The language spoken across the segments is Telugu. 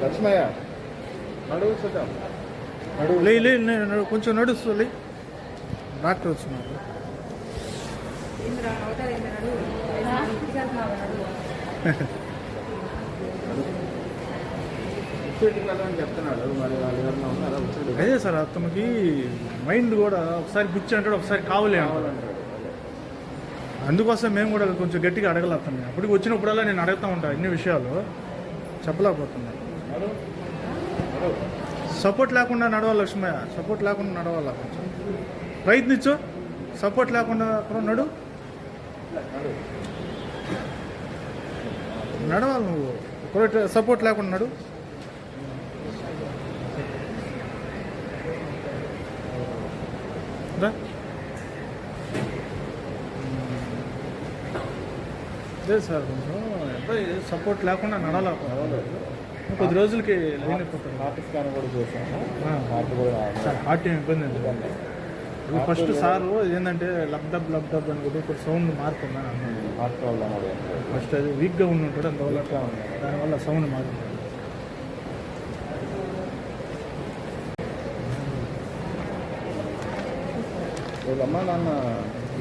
లక్ష్మయ్య నడువు చూద్దాం. కొంచెం నడుస్తుంది. డాక్టర్ వచ్చినారు. చెప్తున్నాడు. మరి వాళ్ళు ఎవరన్నా ఉన్నారా? అదే సార్, అతనికి మైండ్ కూడా ఒకసారి పిచ్చి అంటాడు, ఒకసారి కావాలి అంటాడు. అందుకోసం మేము కూడా కొంచెం గట్టిగా అడగల అతన్ని. అప్పటికి వచ్చినప్పుడల్లా నేను అడుగుతూ ఉంటాను అన్ని విషయాలు, చెప్పలేకపోతున్నాను. సపోర్ట్ లేకుండా నడవాలి లక్ష్మయ్య, సపోర్ట్ లేకుండా నడవాలా, కొంచెం ప్రయత్నించు. సపోర్ట్ లేకుండా నడు, నడవాలి నువ్వు. సపోర్ట్ లేకుండా నడు. అదే సార్, కొంచెం అబ్బాయి సపోర్ట్ లేకుండా నడాలి. కొద్ది రోజులకి లైన్ అయిపోతారు. హార్ట్ స్కాన్ కూడా చేశాను. సార్ హార్ట్ ఏం ఇబ్బంది అండి. ఫస్ట్ సార్ ఏంటంటే లబ్డబ్ అని కూడా ఇప్పుడు సౌండ్ మార్పు ఉందని అన్నాడు. హార్ట్ ప్రాబ్లం ఫస్ట్ అది వీక్గా ఉండి ఉంటాడు, అందువల్ల దానివల్ల సౌండ్ మార్పు. అమ్మా నాన్న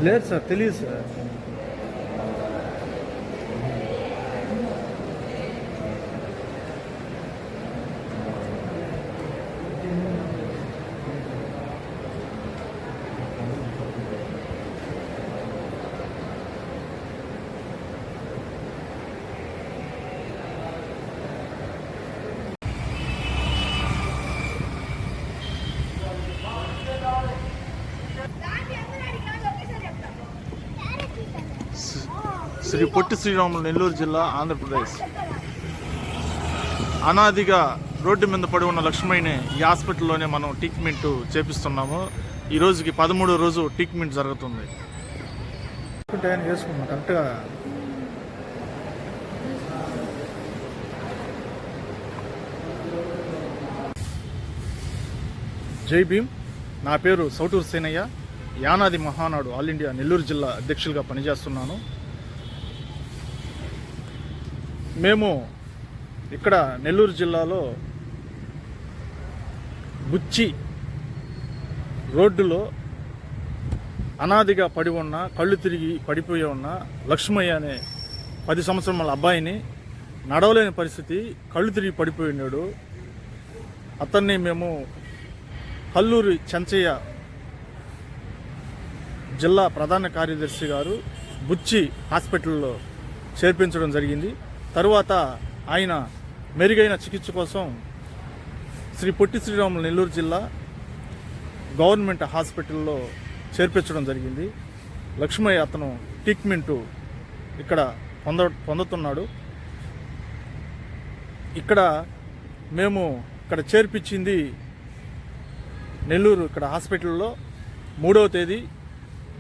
లేదు సార్, తెలియదు సార్. శ్రీ పొట్టి శ్రీరాములు, నెల్లూరు జిల్లా, ఆంధ్రప్రదేశ్. అనాదిగా రోడ్డు మీద పడి ఉన్న లక్ష్మయ్యని ఈ హాస్పిటల్లోనే మనం ట్రీట్మెంట్ చేపిస్తున్నాము. ఈ రోజుకి 13వ రోజు ట్రీట్మెంట్ జరుగుతుంది. చేసుకున్నాం కరెక్ట్గా. జై భీమ్. నా పేరు సౌటూరు సేనయ్య. యానాది మహానాడు ఆల్ ఇండియా నెల్లూరు జిల్లా అధ్యక్షులుగా పనిచేస్తున్నాను. మేము ఇక్కడ నెల్లూరు జిల్లాలో బుచ్చి రోడ్డులో అనాదిగా పడి ఉన్న, కళ్ళు తిరిగి పడిపోయి ఉన్న లక్ష్మయ్య అనే 10 సంవత్సరాల అబ్బాయిని, నడవలేని పరిస్థితి, కళ్ళు తిరిగి పడిపోయి ఉన్నాడు. అతన్ని మేము కల్లూరి చెంచయ్య జిల్లా ప్రధాన కార్యదర్శి గారు బుచ్చి హాస్పిటల్లో చేర్పించడం జరిగింది. తరువాత ఆయన మెరుగైన చికిత్స కోసం శ్రీ పొట్టి శ్రీరాములు నెల్లూరు జిల్లా గవర్నమెంట్ హాస్పిటల్లో చేర్పించడం జరిగింది. లక్ష్మయ్య అతను ట్రీట్మెంటు ఇక్కడ పొందుతున్నాడు. ఇక్కడ మేము ఇక్కడ చేర్పించింది నెల్లూరు ఇక్కడ హాస్పిటల్లో 3వ తేదీ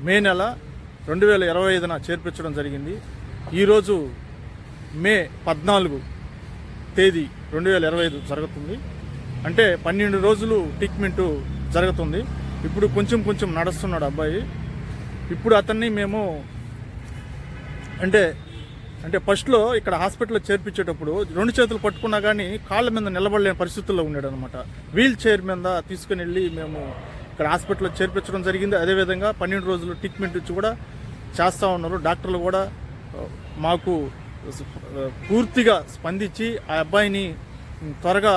మే నెల 2025న చేర్పించడం జరిగింది. ఈరోజు మే 14 తేదీ 2025 జరుగుతుంది. అంటే 12 రోజులు ట్రీట్మెంటు జరుగుతుంది. ఇప్పుడు కొంచెం నడుస్తున్నాడు అబ్బాయి. ఇప్పుడు అతన్ని మేము అంటే ఫస్ట్లో ఇక్కడ హాస్పిటల్లో చేర్పించేటప్పుడు 2 చేతులు పట్టుకున్నా కానీ కాళ్ళ మీద నిలబడలేని పరిస్థితుల్లో ఉన్నాడు అనమాట. వీల్ చైర్ మీద తీసుకుని వెళ్ళి మేము ఇక్కడ హాస్పిటల్లో చేర్పించడం జరిగింది. అదేవిధంగా 12 రోజులు ట్రీట్మెంట్ ఇచ్చి కూడా చేస్తూ ఉన్నారు. డాక్టర్లు కూడా మాకు పూర్తిగా స్పందించి ఆ అబ్బాయిని త్వరగా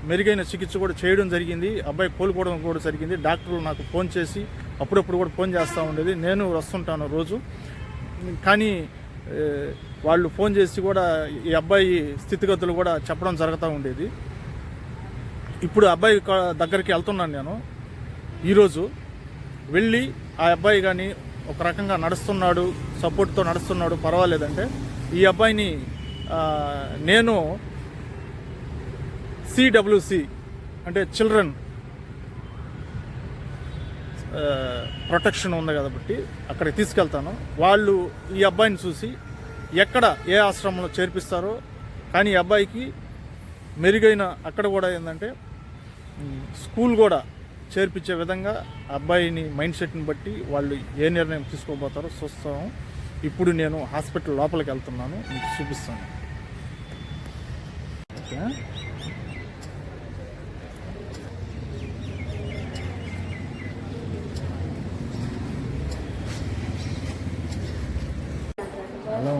మెరుగైన చికిత్స కూడా చేయడం జరిగింది. అబ్బాయి కోలుకోవడం కూడా జరిగింది. డాక్టర్లు నాకు ఫోన్ చేసి అప్పుడప్పుడు కూడా ఫోన్ చేస్తూ ఉండేది. నేను వస్తుంటాను రోజు, కానీ వాళ్ళు ఫోన్ చేసి కూడా ఈ అబ్బాయి స్థితిగతులు కూడా చెప్పడం జరుగుతూ ఉండేది. ఇప్పుడు అబ్బాయి దగ్గరికి వెళ్తున్నాను నేను. ఈరోజు వెళ్ళి ఆ అబ్బాయి కానీ ఒక రకంగా నడుస్తున్నాడు, సపోర్ట్తో నడుస్తున్నాడు, పర్వాలేదంటే ఈ అబ్బాయిని నేను CWC అంటే చిల్డ్రన్ ప్రొటెక్షన్ ఉంది కాబట్టి అక్కడికి తీసుకెళ్తాను. వాళ్ళు ఈ అబ్బాయిని చూసి ఎక్కడ ఏ ఆశ్రమంలో చేర్పిస్తారో, కానీ ఈ అబ్బాయికి మెరుగైన అక్కడ కూడా ఏంటంటే స్కూల్ కూడా చేర్పించే విధంగా అబ్బాయిని మైండ్ సెట్ని బట్టి వాళ్ళు ఏ నిర్ణయం తీసుకోబోతారో చూస్తాము. ఇప్పుడు నేను హాస్పిటల్ లోపలికి వెళ్తున్నాను, మీకు చూపిస్తాను. ఓకే.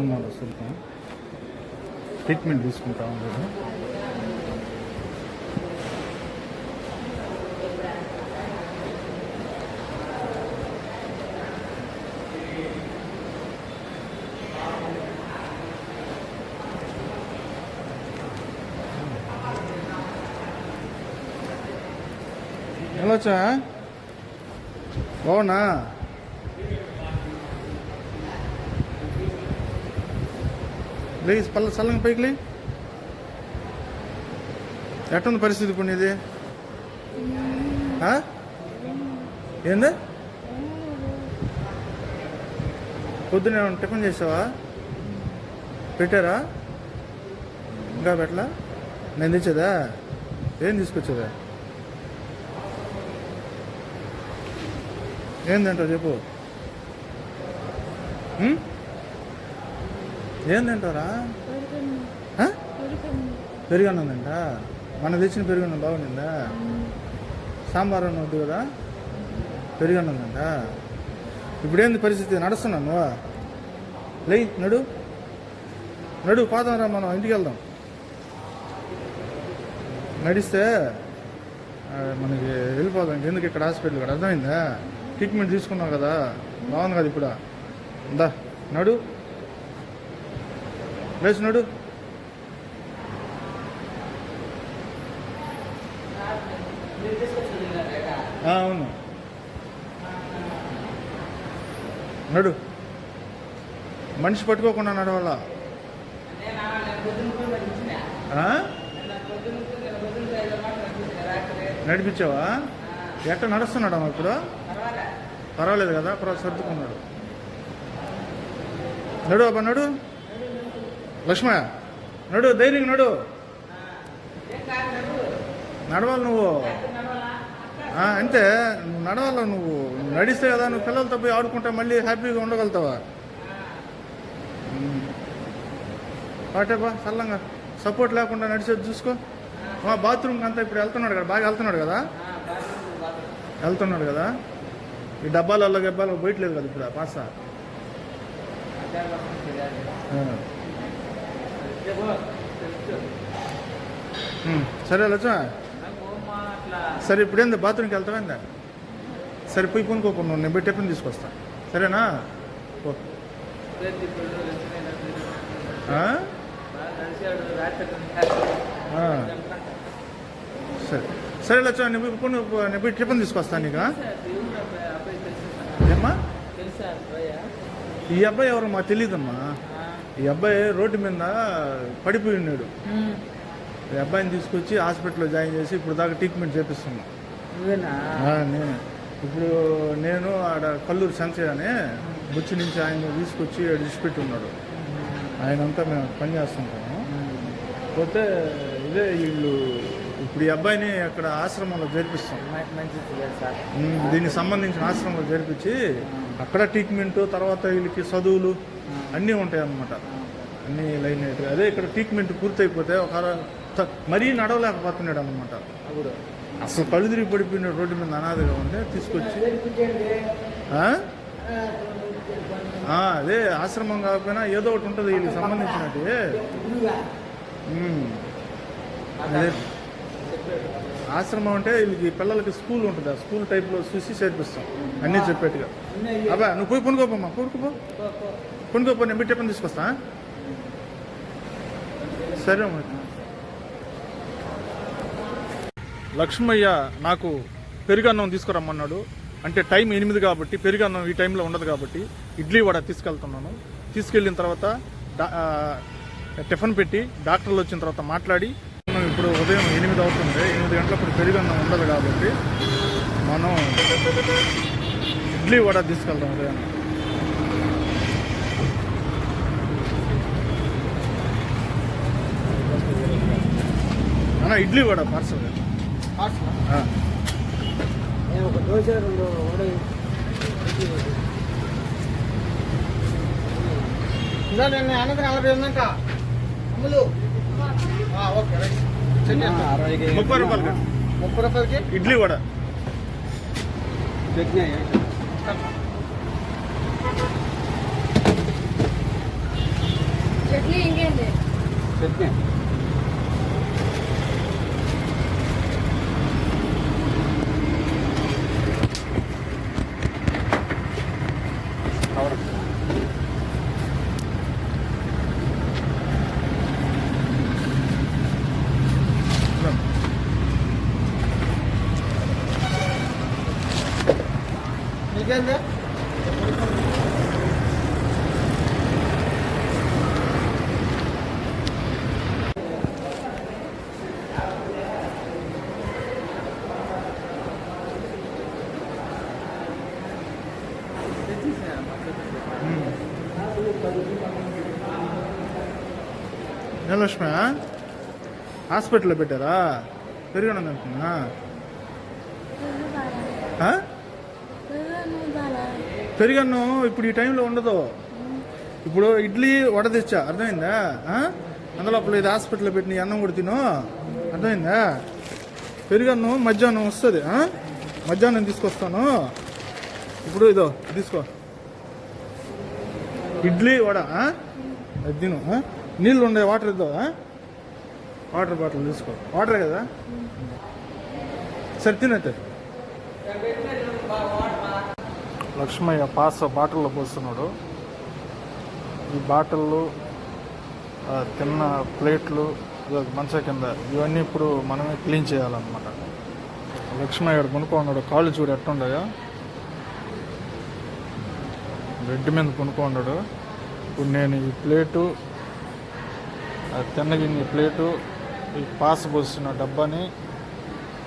ఉన్నాడు సుల్తాన్, ట్రీట్మెంట్ తీసుకుంటా ఉన్నాడు. వెళ్ళొచ్చా? బాగున్నా? ప్లీజ్ పల్ల చల్లంగా పైకి లే. ఎట్టుంది పరిస్థితి ఇప్పుడు నీది? ఏంది? పొద్దున టిఫిన్ చేసావా? పెట్టారా? ఇంకా పెట్టలా? నేను తెచ్చేదా? ఏం తీసుకొచ్చేదా? ఏందంటావు చెప్పు. ఏందంటారా? పెరుగన్నందంట. మన తెచ్చిన పెరుగన్నం బాగుండిందా? సాంబార్ అన్నం వద్దు కదా, పెరుగన్నందంట. ఇప్పుడేంది పరిస్థితి? నడుస్తున్నాను నువ్వు లే, నడు నడు, పోదాం రా, మనం ఇంటికి వెళ్దాం. నడిస్తే మనకి వెళ్ళిపోదాం. ఎందుకు ఇక్కడ హాస్పిటల్ కూడా అర్థమైందా? ట్రీట్మెంట్ తీసుకున్నావు కదా, బాగుంది కదా ఇప్పుడు. ఇందా నడు, లేచి నడు. అవును, నడు. మనిషి పట్టుకోకుండా నడవాలా? నడిపించావా? ఎట్ట నడుస్తున్నాడా ఇప్పుడు? పర్వాలేదు కదా, సర్దుకున్నాడు. నడు అబ్బా, నడు. లక్ష్మ నడు, ధైర్యంగా నడు. నడవాలి నువ్వు, అంతే. నువ్వు నడవాల, నువ్వు నడిస్తే కదా నువ్వు పిల్లలతో పోయి ఆడుకుంటా మళ్ళీ హ్యాపీగా ఉండగలుగుతావా? పాటేబా చల్లంగా, సపోర్ట్ లేకుండా నడిచేది చూసుకో. బాత్రూమ్కి అంతా ఇప్పుడు వెళ్తున్నాడు కదా, బాగా వెళ్తున్నాడు కదా, వెళ్తున్నాడు కదా. ఈ డబ్బాలలో గబ్బాలు పోయట్లేదు కదా ఇప్పుడు పాస్తా. సరే లచ్చా, సరే ఇప్పుడేంది బాత్రూమ్కి వెళ్తావేందా? సరే పోయి కొనుక్కోకుండా నేను పోయి టిఫిన్ తీసుకొస్తా, సరేనా? సరే సరే లచ్చా, నేను పోయి టిఫిన్ తీసుకొస్తాను నీకు. ఏమ్మా? ఈ అబ్బాయి ఎవరు మాకు తెలియదమ్మా. ఈ అబ్బాయి రోడ్డు మీద పడిపోయి ఉన్నాడు. ఈ అబ్బాయిని తీసుకొచ్చి హాస్పిటల్లో జాయిన్ చేసి ఇప్పుడు దాకా ట్రీట్మెంట్ చేపిస్తున్నా. నేను ఇప్పుడు ఆడ కల్లూరు సంచయ్య అని బుచ్చి నుంచి ఆయన తీసుకొచ్చి విడిచిపెట్టి ఉన్నాడు. ఆయనంతా మేము పని చేస్తుంటాము. పోతే ఇదే వీళ్ళు ఇప్పుడు ఈ అబ్బాయిని అక్కడ ఆశ్రమంలో చేర్పిస్తాం. దీనికి సంబంధించిన ఆశ్రమంలో చేర్పించి అక్కడ ట్రీట్మెంట్, తర్వాత వీళ్ళకి చదువులు అన్నీ ఉంటాయి అన్నమాట, అన్నీ లైన్ అయ్యి. అదే ఇక్కడ ట్రీట్మెంట్ పూర్తయిపోతే మరీ నడవలేకపోతున్నాడు అన్నమాట. అసలు కళ్ళు తిరిగి పడిపోయినాడు, రోడ్డు మీద అనాథగా ఉంటే తీసుకొచ్చి అదే ఆశ్రమం కాకపోయినా ఏదో ఒకటి ఉంటుంది వీళ్ళకి సంబంధించినట్టు. అదే ఆశ్రమం అంటే వీళ్ళకి పిల్లలకి స్కూల్ ఉంటుంది, ఆ స్కూల్ టైప్లో చూసి చేర్పిస్తాం అన్నీ చెప్పేట్టుగా. అబ్బా నువ్వు పోయి కొనుక్కోపమ్మా, కొనుక్కోపో, నేను బిడ్డ పని తీసుకొస్తా. సరే అమ్మా. లక్ష్మయ్య నాకు పెరుగన్నం తీసుకురమ్మన్నాడు. అంటే టైం 8 కాబట్టి పెరుగన్నం ఈ టైంలో ఉండదు కాబట్టి ఇడ్లీ వడ తీసుకెళ్తున్నాను. తీసుకెళ్ళిన తర్వాత టిఫిన్ పెట్టి డాక్టర్లు వచ్చిన తర్వాత మాట్లాడి, ఇప్పుడు ఉదయం 8 అవుతుంది, 8 గంటలప్పుడు పెరుగన్నం ఉండదు కాబట్టి మనం ఇడ్లీ వడ తీసుకెళ్తాం ఉదయం. అన్న ఇడ్లీ వడ పార్సల్. ఒక దోశ, 2 వడ. నేను అన్నది 40 ఉందంట అమ్ములు. Okay right. 30 రూపాయలకి 30 రూపాయలకి ఇడ్లీ వడ. చట్నీ ఇంకేంటి చట్నీ నీకేందా లక్ష్మి హాస్పిటల్లో పెట్టారా పెరిగాను అనుకున్నా పెరిగన్ను ఇప్పుడు ఈ టైంలో ఉండదు. ఇప్పుడు ఇడ్లీ వడ తెచ్చా అర్థమైందా? అందులో అప్పుడు ఇది హాస్పిటల్లో పెట్టిన అన్నం కూడా తిను అర్థమైందా? పెరిగన్ను మధ్యాహ్నం వస్తుంది, మధ్యాహ్నం తీసుకొస్తాను. ఇప్పుడు ఇదో తీసుకో ఇడ్లీ వడ అది తిను. నీళ్ళు ఉండే వాటర్ ఇద్దో, వాటర్ బాటిల్ తీసుకో. వాటరే కదా సరే తినైతే. లక్ష్మయ్య పాస్ బాటిల్లో పోస్తున్నాడు. ఈ బాటిళ్ళు తిన్న ప్లేట్లు మంచం కింద ఇవన్నీ ఇప్పుడు మనమే క్లీన్ చేయాలన్నమాట. లక్ష్మయ్య కొనుక్కున్నాడు. కాళ్ళు చూడు ఎట్టుండగా బెడ్ మీద కొనుక్కున్నాడు. ఇప్పుడు నేను ఈ ప్లేటు తిన్నగిన్ని ప్లేటు ఈ పాస్ పోసిన డబ్బాని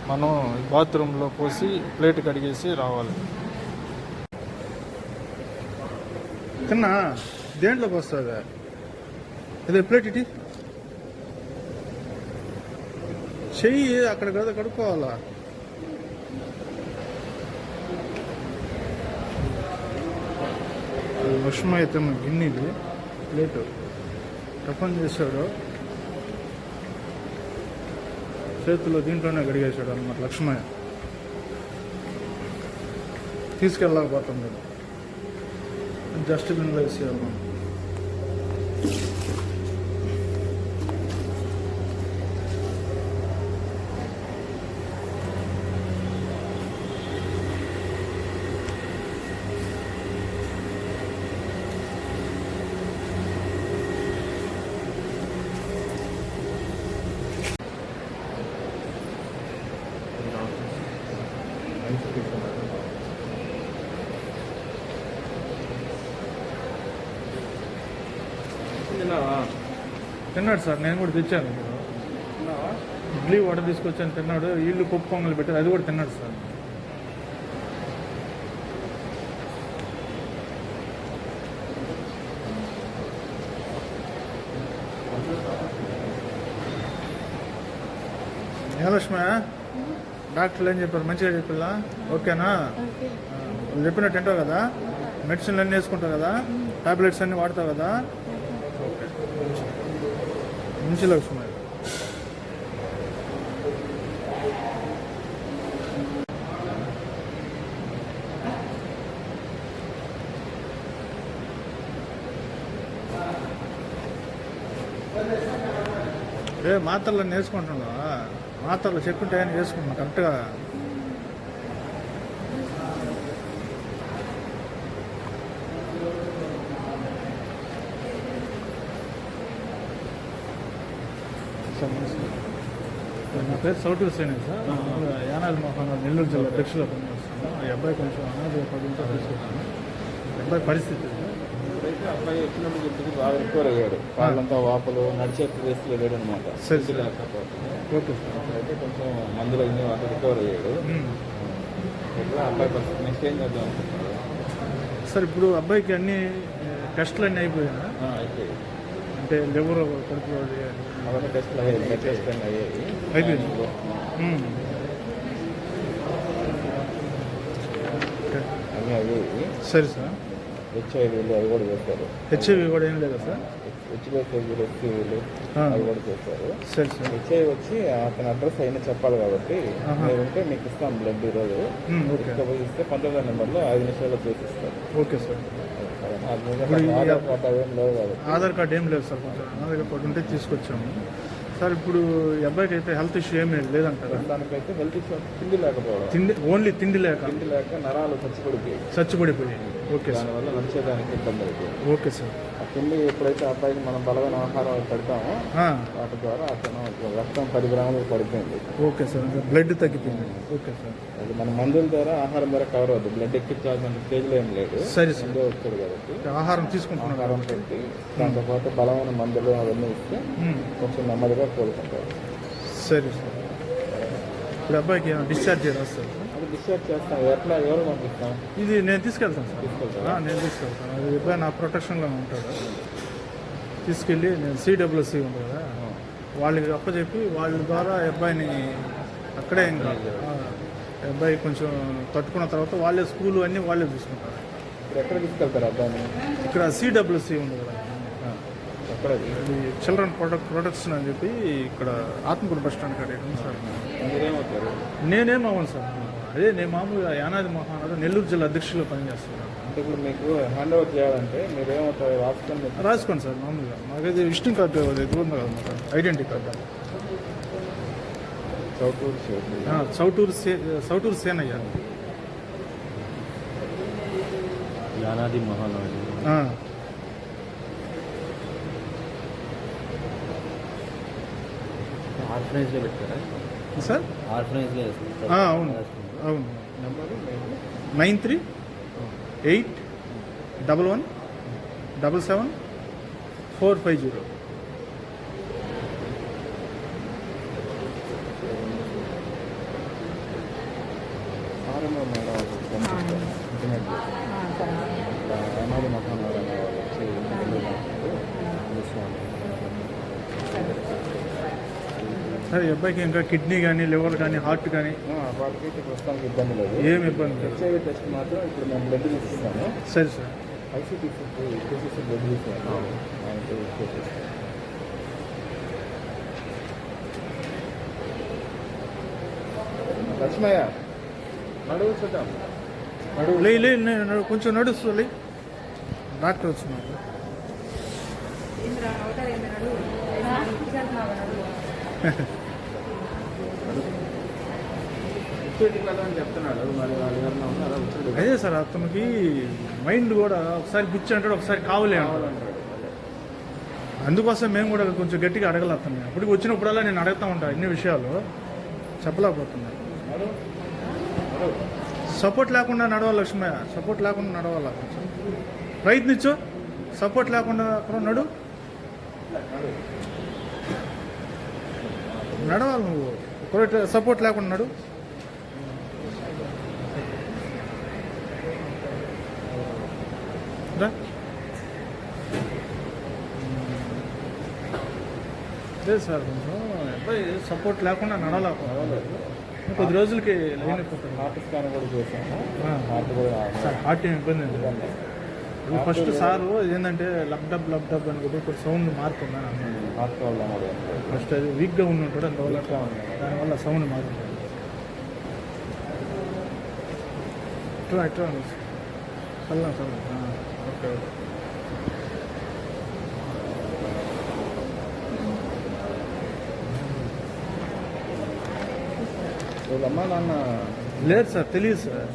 మనం బాత్రూంలో పోసి ప్లేట్ కడిగేసి రావాలి. తిన్నా దేంట్లోకి వస్తుంది అదే ప్లేట్ ఇటీ చెయ్యి అక్కడ కదా కడుక్కోవాలా. లక్ష్మ అయితే గిన్నెది ప్లేటు టఫన్ చేశాడు, చేతిలో దీంట్లోనే గడిగేశాడు అన్నమాట. లక్ష్మయ్య తీసుకెళ్ళకపోతున్నాడు, డస్ట్బిన్లో వేసేయాలి. తిన్నాడు సార్, నేను కూడా తెచ్చాను. ఇడ్లీ వడ తీసుకొచ్చాను తిన్నాడు. ఇల్లు పప్పు పొంగలు పెట్టారు, అది కూడా తిన్నాడు సార్. ఏ లక్ష్మి డాక్టర్లు ఏం చెప్పారు? మంచిగా చెప్పిల్లా? ఓకేనా? చెప్పినట్టు తింటావు కదా, మెడిసిన్లు అన్నీ వేసుకుంటావు కదా, టాబ్లెట్స్ అన్నీ వాడతావు కదా? ఓకే మంచి లక్ష్మి. మాత్రలు వేసుకుంటున్నావా? మాత్రలు చెప్పుంటాయని వేసుకుంటున్నా కరెక్ట్గా. నా పేరు సౌటి హుసేన్ సార్, యానాది మోహన్ నెల్లూరు జిల్లా దక్షిణ పనిచేస్తున్నాను. ఈ అబ్బాయి కొంచెం అనాథ పడింతో తీసుకుంటాను. అబ్బాయి పరిస్థితి ఇప్పుడైతే అబ్బాయి వచ్చినప్పుడు చెప్పింది బాగా రికవర్ అయ్యాడు. కాళ్ళంతా వాపలు నడిచే ప్రదేశంలో లేడు అనమాట. Okay sir. అయితే కొంచెం మందులు అన్ని వాటి రికవర్ అయ్యాడు. ఎట్లా అబ్బాయి పరిస్థితి నెక్స్ట్ ఏం చేద్దాం అనుకుంటున్నారు సార్? ఇప్పుడు అబ్బాయికి అన్ని టెస్టులు అన్నీ అయిపోయాయి అయిపోయాయి అంటే లివర్ కడుపులో అవన్నీ టెస్ట్లు అయ్యాయి, బ్లడ్ టెస్ట్ అన్నీ అయ్యాయి. అయిపోయింది. అన్నీ అయ్యాయి. సరే సార్. హెచ్ఐవీలు అవి కూడా చేస్తారు. హెచ్ఐవి కూడా ఏం లేదా సార్? హెచ్బిఎస్ఐవీలు హెచ్ఐవీలు ఆ. అవి కూడా చేస్తారు. సరే సార్. హెచ్ఐవి వచ్చి అతని అడ్రస్ అయినా చెప్పాలి కాబట్టి ఆహా. మీరు ఉంటే మీకు ఇస్తాం బ్లడ్ ఈరోజు. ఓకే తీసుకుపోయి ఇస్తే 19 నెంబర్లో 5 నిమిషాల్లో చేసిస్తారు. Okay sir. అది మీద ఆధార్ కార్డు అవేం లేవు కాబట్టి ఆధార్ కార్డు ఏం లేదు సార్, కొంచెం ఆధార్ కార్డు ఉంటే తీసుకొచ్చాము సార్. ఇప్పుడు ఈ అబ్బాయికి అయితే హెల్త్ ఇష్యూ ఏమీ లేదంటారా? దానికైతే హెల్త్ ఇష్యూ తిండి లేకపోవడం, తిండి ఓన్లీ తిండి లేక తిండి లేక నరాలు చచ్చిపడిపోయి చచ్చిపడిపోయి. Okay sir. దానివల్ల నడిచేదానికి ఇబ్బంది అవుతుంది. Okay sir. ఆ తిండి ఎప్పుడైతే అబ్బాయికి మనం బలమైన ఆహారం పెడతామో ఆ, వాటి ద్వారా అతను రక్తం 10 గ్రాములు పడిపోయింది. Okay sir. అంటే బ్లడ్ తగ్గిపోయింది. Okay sir. అది మన మందుల ద్వారా ఆహారం ద్వారా కవర్ అవుతుంది. బ్లడ్ ఎక్కించాల్సిన స్టేజ్లో ఏం లేదు. సరే సార్. ముందే వచ్చాడు కాబట్టి ఆహారం తీసుకుంటున్నాను. ఆహారం పెట్టి దాంతోపాటు బలమైన మందులు అవన్నీ ఇస్తే కొంచెం నెమ్మదిగా కోలుకుంటారు. సరే సార్. ఇప్పుడు అబ్బాయికి డిశ్చార్జ్ రాస్తారు సార్? అది డిశ్చార్జ్ చేస్తాం. ఎట్లా ఎవరు పంపిస్తాం? ఇది నేను తీసుకెళ్తాను సార్. తీసుకెళ్తారా? నేను తీసుకెళ్తాను. అది అబ్బాయి నా ప్రొటెక్షన్లో ఉంటాడు. తీసుకెళ్ళి నేను సిడబ్ల్యూసి ఉంది కదా, వాళ్ళకి అప్పచెప్పి వాళ్ళ ద్వారా అబ్బాయిని అక్కడే ఇంకా అబ్బాయి కొంచెం తట్టుకున్న తర్వాత వాళ్ళే స్కూలు అన్నీ వాళ్ళే చూసుకుంటారు. ఇప్పుడు ఎక్కడ తీసుకెళ్తారు అబ్బాయిని? ఇక్కడ సిడబ్ల్యూసి ఉంది కదా, ఎక్కడ? ఇది చిల్డ్రన్ ప్రొటెక్షన్ అని చెప్పి ఇక్కడ ఆత్మకూరు బస్ స్టాండ్ కాడ ఉంది సార్. మీరేమవుతారు? నేనేం అవ్వను సార్. అదే నేను మామూలుగా యానాది మహానాడు నెల్లూరు జిల్లా అధ్యక్షులు పనిచేస్తున్నాను. అంటే ఇప్పుడు మీకు హ్యాండ్ ఓవర్ చేయాలంటే మీరు ఏమవుతారు? రాసుకొని రాసుకోండి సార్. మామూలుగా మాకైతే విజిటింగ్ కార్డు అది ఉంది కదా మాకు, ఐడెంటిటీ కార్డు. చౌటూరు చౌటూరు సేనయ్య. యానాది మహానాడు. ఆర్ఫనైజ్లో పెట్టారా సార్? ఆర్ఫనైజ్లో అవును అవును. Number 9381177450. RMO madam Yanadi Mahanadu అనే వాళ్ళు వచ్చి సార్, ఈ అబ్బాయికి ఇంకా కిడ్నీ కానీ లివర్ కానీ హార్ట్ కానీ వాళ్ళకైతే ప్రస్తుతానికి ఇబ్బంది లేదు. ఏమి ఇబ్బంది లేదు. హెచ్ఐవి టెస్ట్ మాత్రం ఇప్పుడు మేము బ్లడ్ తీసిస్తాము. సరే సార్. ఐసీటీసీ బ్లడ్ తీసాము. ఆయనకి చేసేస్తాం. లక్ష్మయ్య నడువు చూద్దాం. కొంచెం నడుస్తుంది. డాక్టర్ వచ్చినారు. వచ్చేటికి అని చెప్తున్నాడు. మరి వాళ్ళు ఎవరన్నా ఉన్నారా? వచ్చాడు అదే సార్, అతనికి మైండ్ కూడా ఒకసారి పిచ్చి అంటాడు, ఒకసారి కావలే అంటాడు. కావాలంటాడు. అందుకోసం మేము కూడా కొంచెం గట్టిగా అడగల అతన్ని. అప్పటికి వచ్చినప్పుడల్లా నేను అడుగుతూ ఉంటాను అన్ని విషయాలు, చెప్పలేకపోతున్నాను. నడువు. నడువు. సపోర్ట్ లేకుండా నడవాలి లక్ష్మయ్య, సపోర్ట్ లేకుండా నడవాలి. కొంచెం ప్రయత్నించు. సపోర్ట్ లేకుండా నడు, నడవాలి నువ్వు. సపోర్ట్ లేకుండా నడు. రా. లేదు సార్, కొంచెం అబ్బాయి సపోర్ట్ లేకుండా నడవలేకపోవాలి. కొద్ది రోజులకి లైన్ అయిపోతుంది. హార్ట్ స్కాన్ కూడా చేశాము. ఆ. హార్ట్ కూడా సార్ హార్ట్ ఏం ఇబ్బంది లేదు. ఫస్ట్ సారు ఏంటంటే లబ్ డబ్ అని కూడా కొంచెం సౌండ్ మార్పు ఉందని అన్నాడు. హార్ట్ ప్రాబ్లం కూడా ఫస్ట్ అది వీక్గా ఉండి ఉంటాడు, అందువల్ల దానివల్ల సౌండ్ మార్పు. ఇట్లా చల్లా సార్. Okay okay. వీళ్ళమ్మా నాన్న లేదు సార్, తెలియదు సార్.